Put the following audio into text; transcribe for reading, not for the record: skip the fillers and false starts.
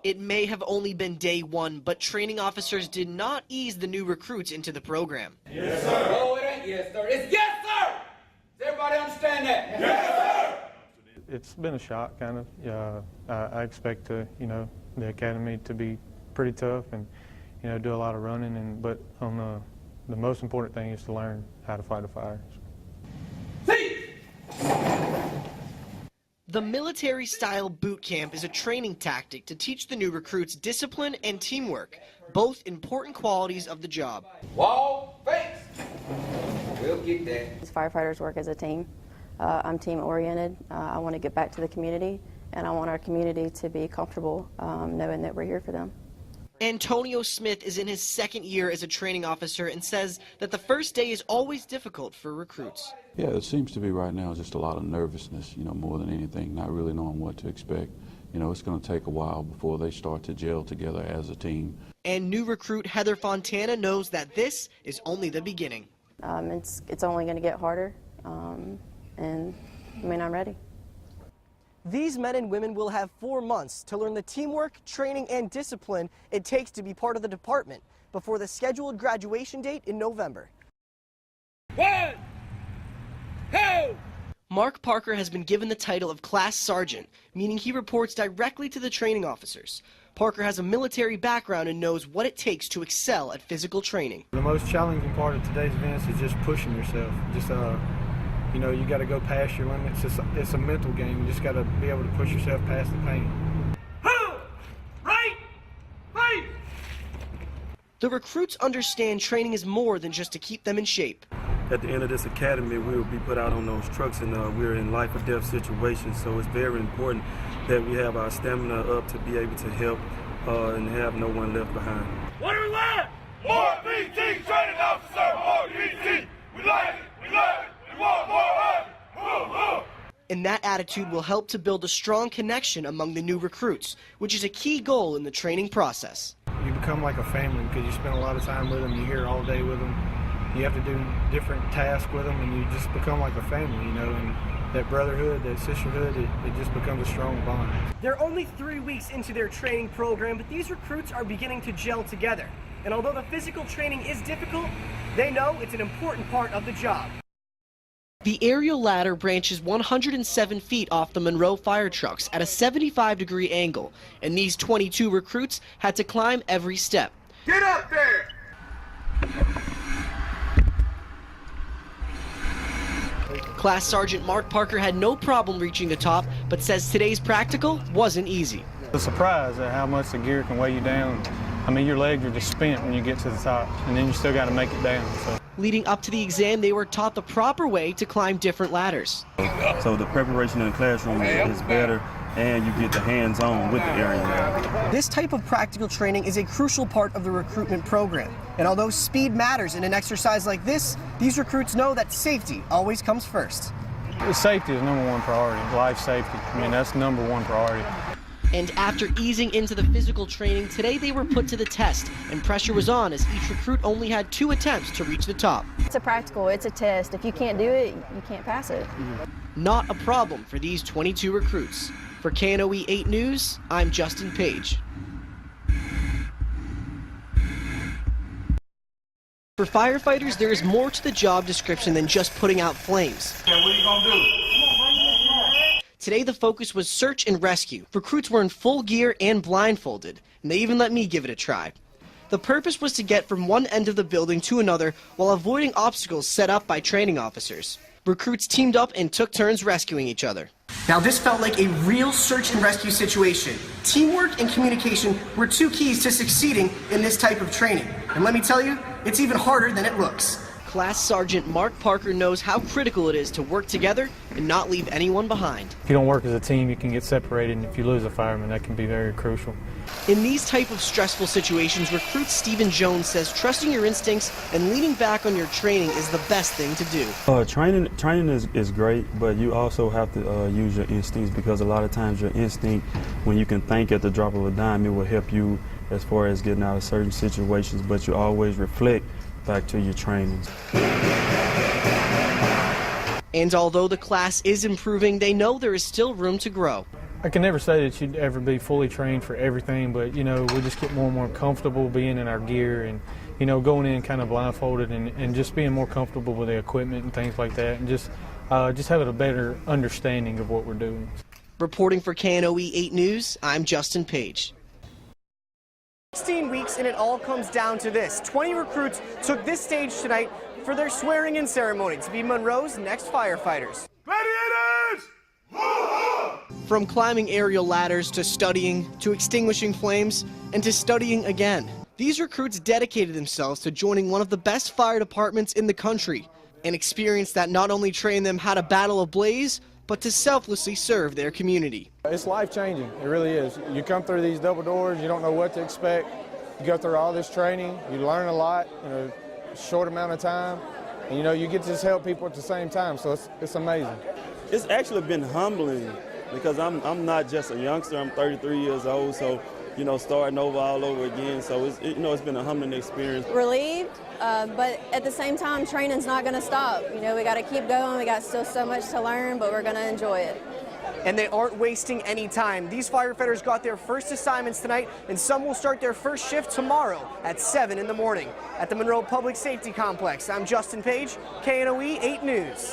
It may have only been day one, but training officers did not ease the new recruits into the program. Yes, sir. No, it ain't yes, sir. It's yes, sir. Does everybody understand that? Yes, sir. It's been a shock, kind of. I expect the academy to be pretty tough and, do a lot of running. But on the most important thing is to learn how to fight a fire. The military-style boot camp is a training tactic to teach the new recruits discipline and teamwork, both important qualities of the job. Wall, face. We'll get that. Firefighters work as a team. I'm team-oriented. I want to get back to the community, and I want our community to be comfortable knowing that we're here for them. Antonio Smith is in his second year as a training officer and says that the first day is always difficult for recruits. Yeah, it seems to be right now just a lot of nervousness, more than anything, not really knowing what to expect. It's going to take a while before they start to gel together as a team. And new recruit Heather Fontana knows that this is only the beginning. It's only going to get harder, and I'm ready. These men and women will have 4 months to learn the teamwork, training, and discipline it takes to be part of the department before the scheduled graduation date in November. 1, 2. Mark Parker has been given the title of Class Sergeant, meaning he reports directly to the training officers. Parker has a military background and knows what it takes to excel at physical training. The most challenging part of today's events is just pushing yourself. You got to go past your limits. It's a mental game. You just got to be able to push yourself past the pain. Right. The recruits understand training is more than just to keep them in shape. At the end of this academy, we will be put out on those trucks, and we're in life or death situations. So it's very important that we have our stamina up to be able to help and have no one left behind. What do we want? More PT training officer. More PT. We like it. We love it. We want more of it. And that attitude will help to build a strong connection among the new recruits, which is a key goal in the training process. You become like a family because you spend a lot of time with them. You're here all day with them. You have to do different tasks with them, and you just become like a family, and that brotherhood, that sisterhood, it just becomes a strong bond. They're only 3 weeks into their training program, but these recruits are beginning to gel together. And although the physical training is difficult, they know it's an important part of the job. The aerial ladder branches 107 feet off the Monroe fire trucks at a 75-degree angle, and these 22 recruits had to climb every step. Get up there! Class Sergeant Mark Parker had no problem reaching the top, but says today's practical wasn't easy. The surprise at how much the gear can weigh you down. Your legs are just spent when you get to the top, and then you still got to make it down. So. Leading up to the exam, they were taught the proper way to climb different ladders. So the preparation in the classroom is better, and you get the hands-on with the aerial ladder. This type of practical training is a crucial part of the recruitment program. And although speed matters in an exercise like this, these recruits know that safety always comes first. Safety is #1 priority, life safety. That's #1 priority. And after easing into the physical training, today they were put to the test, and pressure was on as each recruit only had 2 attempts to reach the top. It's a practical, it's a test. If you can't do it, you can't pass it. Not a problem for these 22 recruits. For KNOE 8 News, I'm Justin Page. For firefighters, there is more to the job description than just putting out flames. Okay, what are you gonna do? Today the focus was search and rescue. Recruits were in full gear and blindfolded, and they even let me give it a try. The purpose was to get from one end of the building to another while avoiding obstacles set up by training officers. Recruits teamed up and took turns rescuing each other. Now this felt like a real search and rescue situation. Teamwork and communication were 2 keys to succeeding in this type of training. And let me tell you, it's even harder than it looks. Class Sergeant Mark Parker knows how critical it is to work together and not leave anyone behind. If you don't work as a team, you can get separated, and if you lose a fireman, that can be very crucial. In these type of stressful situations, recruit Stephen Jones says trusting your instincts and leaning back on your training is the best thing to do. Training is great, but you also have to use your instincts, because a lot of times your instinct, when you can think at the drop of a dime, it will help you as far as getting out of certain situations, but you always reflect back to your trainings. And although the class is improving, they know there is still room to grow. I can never say that you'd ever be fully trained for everything, but, you know, we just get more and more comfortable being in our gear and, you know, going in kind of blindfolded and just being more comfortable with the equipment and things like that, and just having a better understanding of what we're doing. Reporting for KNOE 8 News, I'm Justin Page. 16 weeks and it all comes down to this. 20 recruits took this stage tonight for their swearing-in ceremony to be Monroe's next firefighters. Gladiators! From climbing aerial ladders to studying, to extinguishing flames, and to studying again. These recruits dedicated themselves to joining one of the best fire departments in the country, an experience that not only trained them how to battle a blaze, but to selflessly serve their community. It's life-changing, it really is. You come through these double doors, you don't know what to expect. You go through all this training, you learn a lot in a short amount of time, and you know, you get to just help people at the same time, so it's amazing. It's actually been humbling because I'm not just a youngster, I'm 33 years old, so, you know, starting over all over again, so it's been a humbling experience. Relieved, but at the same time, training's not going to stop. You know, we got to keep going. We got still so much to learn, but we're going to enjoy it. And they aren't wasting any time. These firefighters got their first assignments tonight, and some will start their first shift tomorrow at 7 in the morning. At the Monroe Public Safety Complex, I'm Justin Page, KNOE 8 News.